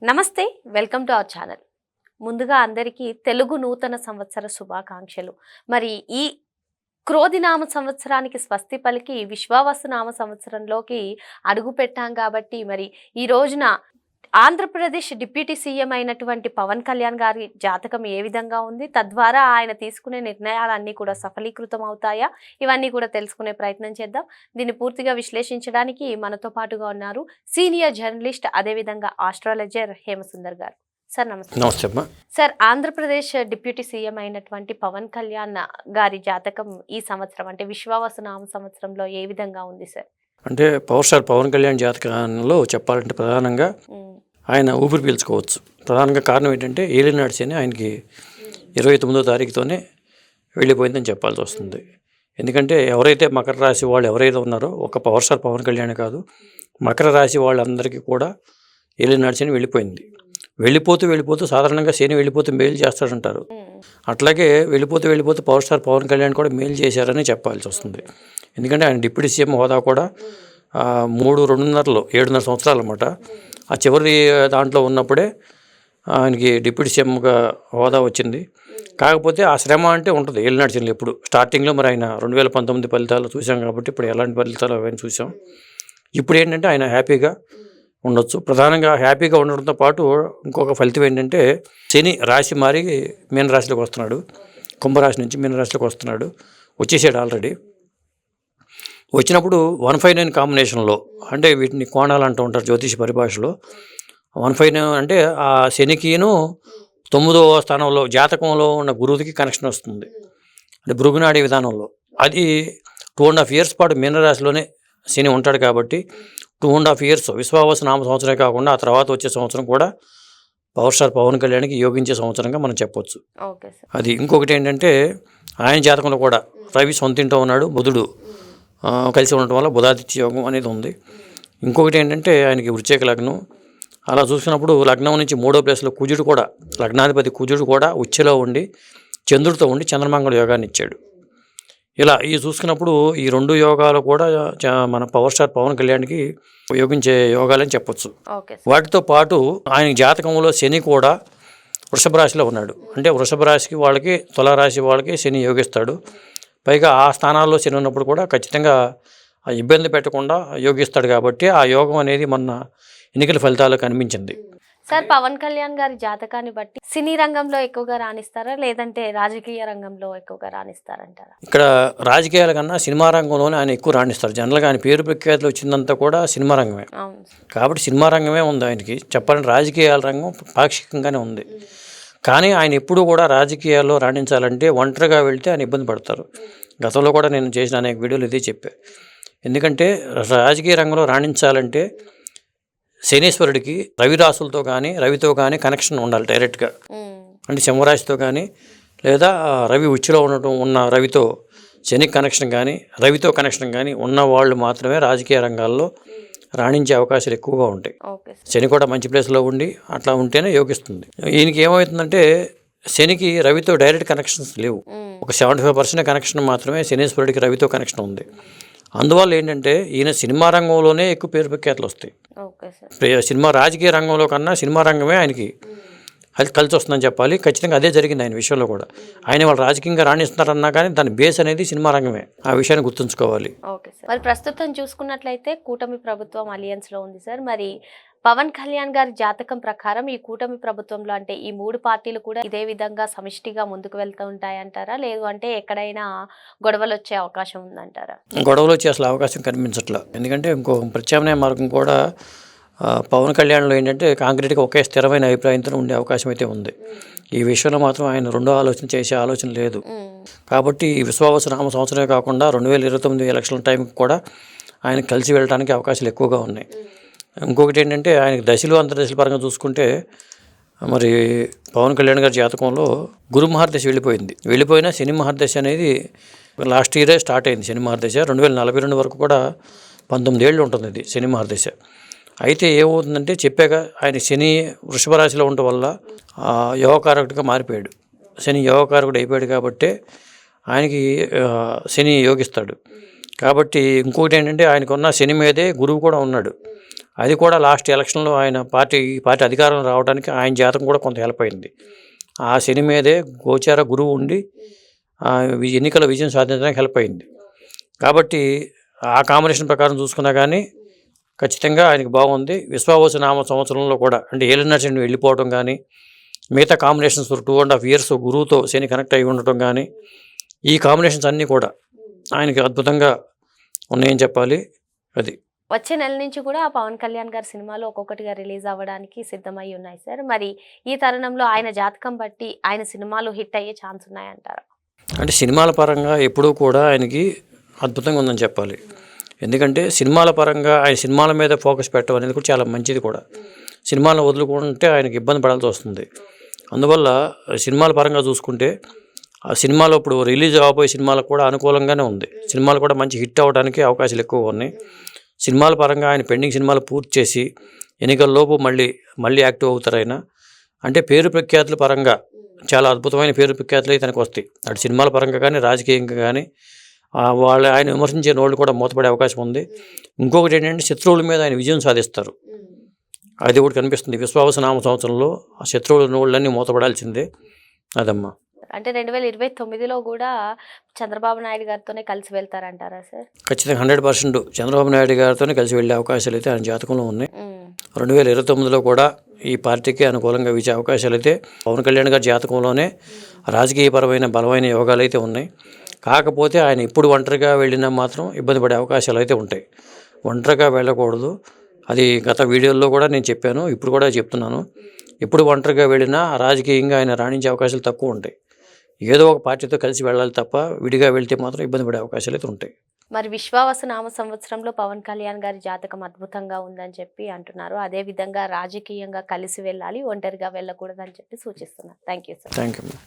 నమస్తే, welcome to our channel. ముందుగా అందరికీ తెలుగు నూతన సంవత్సర శుభాకాంక్షలు. మరి ఈ క్రోధినామ సంవత్సరానికి స్వస్తి పలికి విశ్వావసు నామ సంవత్సరంలోకి అడుగు పెట్టాం కాబట్టి మరి ఈ రోజున ఆంధ్రప్రదేశ్ డిప్యూటీ సీఎం అయినటువంటి పవన్ కళ్యాణ్ గారి జాతకం ఏ విధంగా ఉంది, తద్వారా ఆయన తీసుకునే నిర్ణయాలన్నీ కూడా సఫలీకృతం అవుతాయా, ఇవన్నీ కూడా తెలుసుకునే ప్రయత్నం చేద్దాం. దీన్ని పూర్తిగా విశ్లేషించడానికి మనతో పాటుగా ఉన్నారు సీనియర్ జర్నలిస్ట్, అదేవిధంగా ఆస్ట్రాలజర్ హేమసుందర్ గారు. సార్ నమస్తే. నమస్తే. సార్, ఆంధ్రప్రదేశ్ డిప్యూటీ సీఎం అయినటువంటి పవన్ కళ్యాణ్ గారి జాతకం ఈ సంవత్సరం అంటే విశ్వావసు నామ సంవత్సరంలో ఏ విధంగా ఉంది సార్? అంటే పవర్ స్టార్ పవన్ కళ్యాణ్ జాతకంలో చెప్పాలంటే ప్రధానంగా ఆయన ఊపిరి పీల్చుకోవచ్చు. ప్రధానంగా కారణం ఏంటంటే ఏలినాడు శని ఆయనకి 29వ తారీఖుతోనే వెళ్ళిపోయిందని చెప్పాల్సి వస్తుంది. ఎందుకంటే ఎవరైతే మకర రాశి వాళ్ళు ఎవరైతే ఉన్నారో ఒక పవర్ స్టార్ పవన్ కళ్యాణ్ కాదు, మకర రాశి వాళ్ళందరికీ కూడా ఏలినాడు శని వెళ్ళిపోయింది. వెళ్ళిపోతూ సాధారణంగా శని వెళ్ళిపోతే మేలు చేస్తాడంటారు. అట్లాగే వెళ్ళిపోతూ పవర్ స్టార్ పవన్ కళ్యాణ్ కూడా మేలు చేశారని చెప్పాల్సి వస్తుంది. ఎందుకంటే ఆయన డిప్యూటీ సీఎం హోదా కూడా 7.5 సంవత్సరాలు అన్నమాట. ఆ చివరి దాంట్లో ఉన్నప్పుడే ఆయనకి డిప్యూటీ సీఎంగా హోదా వచ్చింది. కాకపోతే ఆ శ్రమ అంటే ఉంటుంది ఏలినాడు శని ఎప్పుడు స్టార్టింగ్లో. మరి ఆయన 2019 ఫలితాలు చూసాం కాబట్టి ఇప్పుడు ఎలాంటి ఫలితాలు అవన్నీ చూసాం. ఇప్పుడు ఏంటంటే ఆయన హ్యాపీగా ఉండొచ్చు. ప్రధానంగా హ్యాపీగా ఉండడంతో పాటు ఇంకొక ఫలితం ఏంటంటే శని రాశి మారి మీనరాశిలోకి వస్తున్నాడు. కుంభరాశి నుంచి మీనరాశిలోకి వస్తున్నాడు, వచ్చేసాడు ఆల్రెడీ. వచ్చినప్పుడు 159 కాంబినేషన్లో, అంటే వీటిని కోణాలు అంటూ ఉంటారు జ్యోతిష పరిభాషలో. 159 అంటే ఆ శనికిను 9వ స్థానంలో జాతకంలో ఉన్న గురువుకి కనెక్షన్ వస్తుంది, అంటే భృగునాడి విధానంలో. అది 2.5 years పాటు మీనరాశిలోనే శని ఉంటాడు కాబట్టి 2.5 years విశ్వావసు నామ సంవత్సరమే కాకుండా ఆ తర్వాత వచ్చే సంవత్సరం కూడా పవర్ స్టార్ పవన్ కళ్యాణ్కి యోగించే సంవత్సరంగా మనం చెప్పొచ్చు. అది ఇంకొకటి ఏంటంటే ఆయన జాతకంలో కూడా రవి సొంతింటో ఉన్నాడు, బుధుడు కలిసి ఉండటం వల్ల బుధాదిత్య యోగం అనేది ఉంది. ఇంకొకటి ఏంటంటే ఆయనకి వృశ్చిక లగ్నం. అలా చూసినప్పుడు లగ్నం నుంచి 3వ ప్లేస్లో కుజుడు కూడా, లగ్నాధిపతి కుజుడు కూడా ఉచ్ఛలో ఉండి చంద్రుడితో ఉండి చంద్రమంగళ యోగాన్ని ఇచ్చాడు. ఇలా చూసుకున్నప్పుడు ఈ 2 యోగాలు కూడా మన పవర్ స్టార్ పవన్ కళ్యాణ్కి ఉపయోగించే యోగాలని చెప్పొచ్చు. వాటితో పాటు ఆయన జాతకంలో శని కూడా వృషభ రాశిలో ఉన్నాడు. అంటే వృషభ రాశికి వాళ్ళకి, తులారాశి వాళ్ళకి శని యోగిస్తాడు. పైగా ఆ స్థానాల్లో శని ఉన్నప్పుడు కూడా ఖచ్చితంగా ఇబ్బంది పెట్టకుండా యోగిస్తాడు. కాబట్టి ఆ యోగం అనేది మొన్న ఎన్నికల ఫలితాలు కనిపించింది. సార్, పవన్ కళ్యాణ్ గారి జాతకాన్ని బట్టి సినీ రంగంలో ఎక్కువగా రాణిస్తారా, లేదంటే రాజకీయ రంగంలో ఎక్కువగా రాణిస్తారంటారా? ఇక్కడ రాజకీయాల కన్నా సినిమా రంగంలోనే ఆయన ఎక్కువ రాణిస్తారు. జనరల్గా ఆయన పేరు ప్రఖ్యాతులు వచ్చిందంతా కూడా సినిమా రంగమే. కాబట్టి సినిమా రంగమే ఉంది ఆయనకి. చెప్పాలంటే రాజకీయాల రంగం పాక్షికంగానే ఉంది. కానీ ఆయన ఎప్పుడూ కూడా రాజకీయాల్లో రాణించాలంటే ఒంటరిగా వెళ్తే ఆయన ఇబ్బంది పడతారు. గతంలో కూడా నేను చేసిన అనేక వీడియోలు ఇదే చెప్పా. ఎందుకంటే రాజకీయ రంగంలో రాణించాలంటే శనీశ్వరుడికి రవితో కానీ కనెక్షన్ ఉండాలి డైరెక్ట్గా. అంటే సింహరాశితో కానీ, లేదా రవి ఉచ్చులో ఉన్న రవితో శని కనెక్షన్ కానీ, రవితో కనెక్షన్ కానీ ఉన్న వాళ్ళు మాత్రమే రాజకీయ రంగాల్లో రాణించే అవకాశాలు ఎక్కువగా ఉంటాయి. శని కూడా మంచి ప్లేస్లో ఉండి అట్లా ఉంటేనే యోగిస్తుంది. ఈయనకి ఏమవుతుందంటే శనికి రవితో డైరెక్ట్ కనెక్షన్స్ లేవు. ఒక 75% కనెక్షన్ మాత్రమే శనీశ్వరుడికి రవితో కనెక్షన్ ఉంది. అందువల్ల ఏంటంటే ఈయన సినిమా రంగంలోనే ఎక్కువ పేరు ప్రఖ్యాతులు వస్తాయి. సినిమా రాజకీయ రంగంలో కన్నా సినిమా రంగమే ఆయనకి కలిసి వస్తుందని చెప్పాలి. ఖచ్చితంగా అదే జరిగింది ఆయన విషయంలో కూడా. ఆయన వాళ్ళు రాజకీయంగా రాణిస్తున్నారన్నా కానీ దాని బేస్ అనేది సినిమా రంగమే. ఆ విషయాన్ని గుర్తుంచుకోవాలి. మరి ప్రస్తుతం చూసుకున్నట్లయితే కూటమి ప్రభుత్వం అలియన్స్లో ఉంది సార్. మరి పవన్ కళ్యాణ్ గారి జాతకం ప్రకారం ఈ కూటమి ప్రభుత్వంలో అంటే ఈ 3 పార్టీలు కూడా ఇదే విధంగా సమిష్టిగా ముందుకు వెళ్తూ ఉంటాయంటారా, లేదు అంటే ఎక్కడైనా గొడవలు వచ్చే అవకాశం ఉందంటారా? గొడవలు వచ్చే అసలు అవకాశం కనిపించట్లా. ఎందుకంటే ఇంకో ప్రత్యామ్నాయ మార్గం కూడా పవన్ కళ్యాణ్లో ఏంటంటే కాంక్రీట్గా ఒకే స్థిరమైన అభిప్రాయంతో ఉండే అవకాశం అయితే ఉంది. ఈ విషయంలో మాత్రం ఆయన రెండో ఆలోచన చేసే ఆలోచన లేదు. కాబట్టి ఈ విశ్వావసు నామ సంవత్సరమే కాకుండా 2029 ఎలక్షన్ టైంకి కూడా ఆయన కలిసి వెళ్ళడానికి అవకాశాలు ఎక్కువగా ఉన్నాయి. ఇంకొకటి ఏంటంటే ఆయనకి దశలు అంతర్దశల పరంగా చూసుకుంటే మరి పవన్ కళ్యాణ్ గారి జాతకంలో గురు మహర్దశ వెళ్ళిపోయినా శని మహర్దశ అనేది లాస్ట్ ఇయరే స్టార్ట్ అయింది. శని మహర్దశ 2042 వరకు కూడా 19 ఏళ్ళు ఉంటుంది ఇది శని మహర్దశ. అయితే ఏమవుతుందంటే చెప్పాక ఆయన శని వృషభ రాశిలో ఉండటం వల్ల యోగకారకుడిగా మారిపోయాడు. శని యోగకారకుడు అయిపోయాడు కాబట్టి ఆయనకి శని యోగిస్తాడు. కాబట్టి ఇంకొకటి ఏంటంటే ఆయనకున్న శని మీదే గురువు కూడా ఉన్నాడు. అది కూడా లాస్ట్ ఎలక్షన్లో ఆయన పార్టీ అధికారం రావడానికి ఆయన జాతకం కూడా కొంత హెల్ప్ అయింది. ఆ శని మీదే గోచార గురువు ఉండి ఎన్నికల విజయం సాధించడానికి హెల్ప్ అయింది. కాబట్టి ఆ కాంబినేషన్ ప్రకారం చూసుకున్నా కానీ ఖచ్చితంగా ఆయనకి బాగుంది. విశ్వావసు నామ సంవత్సరంలో కూడా అంటే ఏలినాటి శని వెళ్ళిపోవడం కానీ, మిగతా కాంబినేషన్స్ 2.5 years గురువుతో శని కనెక్ట్ అయి ఉండటం కానీ, ఈ కాంబినేషన్స్ అన్నీ కూడా ఆయనకి అద్భుతంగా ఉన్నాయని చెప్పాలి. అది వచ్చే నెల నుంచి కూడా పవన్ కళ్యాణ్ గారి సినిమాలు ఒక్కొక్కటిగా రిలీజ్ అవ్వడానికి సిద్ధమై ఉన్నాయి సార్. మరి ఈ తరుణంలో ఆయన జాతకం బట్టి ఆయన సినిమాలు హిట్ అయ్యే ఛాన్స్ ఉన్నాయంటారా? అంటే సినిమాల పరంగా ఎప్పుడూ కూడా ఆయనకి అద్భుతంగా ఉందని చెప్పాలి. ఎందుకంటే సినిమాల పరంగా ఆయన సినిమాల మీద ఫోకస్ పెట్టడం అనేది కూడా చాలా మంచిది కూడా. సినిమాలను వదులుకుంటే ఆయనకి ఇబ్బంది పడాల్సి వస్తుంది. అందువల్ల సినిమాల పరంగా చూసుకుంటే ఆ సినిమాలో ఇప్పుడు రిలీజ్ అవబోయే సినిమాలకు కూడా అనుకూలంగానే ఉంది. సినిమాలు కూడా మంచి హిట్ అవ్వడానికి అవకాశాలు ఎక్కువ ఉన్నాయి. సినిమాల పరంగా ఆయన పెండింగ్ సినిమాలు పూర్తి చేసి ఎన్నికల్లోపు మళ్ళీ యాక్టివ్ అవుతారు ఆయన. అంటే పేరు ప్రఖ్యాతుల పరంగా చాలా అద్భుతమైన పేరు ప్రఖ్యాతులు అయితే తనకు వస్తాయి. అటు సినిమాల పరంగా కానీ రాజకీయంగా కానీ ఆయన విమర్శించే నోళ్ళు కూడా మూతపడే అవకాశం ఉంది. ఇంకొకటి ఏంటంటే శత్రువుల మీద ఆయన విజయం సాధిస్తారు. అది కూడా కనిపిస్తుంది. విశ్వావసు నామ సంవత్సరంలో ఆ శత్రువుల నోళ్ళన్నీ మూతపడాల్సిందే. అదమ్మా. అంటే 2029లో కూడా చంద్రబాబు నాయుడు గారితోనే కలిసి వెళ్తారంటారా సార్? ఖచ్చితంగా 100% చంద్రబాబు నాయుడు గారితోనే కలిసి వెళ్ళే అవకాశాలు అయితే ఆయన జాతకంలో ఉన్నాయి. 2029లో కూడా ఈ పార్టీకి అనుకూలంగా వీచే అవకాశాలు అయితే పవన్ కళ్యాణ్ గారి జాతకంలోనే రాజకీయపరమైన బలమైన యోగాలు అయితే ఉన్నాయి. కాకపోతే ఆయన ఇప్పుడు ఒంటరిగా వెళ్ళినా మాత్రం ఇబ్బంది పడే అవకాశాలు అయితే ఉంటాయి. ఒంటరిగా వెళ్ళకూడదు. అది గత వీడియోల్లో కూడా నేను చెప్పాను, ఇప్పుడు కూడా చెప్తున్నాను. ఎప్పుడు ఒంటరిగా వెళ్ళినా రాజకీయంగా ఆయన రాణించే అవకాశాలు తక్కువ ఉంటాయి. ఏదో ఒక పార్టీతో కలిసి వెళ్ళాలి తప్ప విడిగా వెళ్తే మాత్రం ఇబ్బంది పడే అవకాశాలు అయితే ఉంటాయి. మరి విశ్వావసు నామ సంవత్సరంలో పవన్ కళ్యాణ్ గారి జాతకం అద్భుతంగా ఉందని చెప్పి అంటున్నారు. అదే విధంగా రాజకీయంగా కలిసి వెళ్ళాలి, ఒంటరిగా వెళ్ళకూడదని చెప్పి సూచిస్తున్నారు. Thank you sir. Thank you.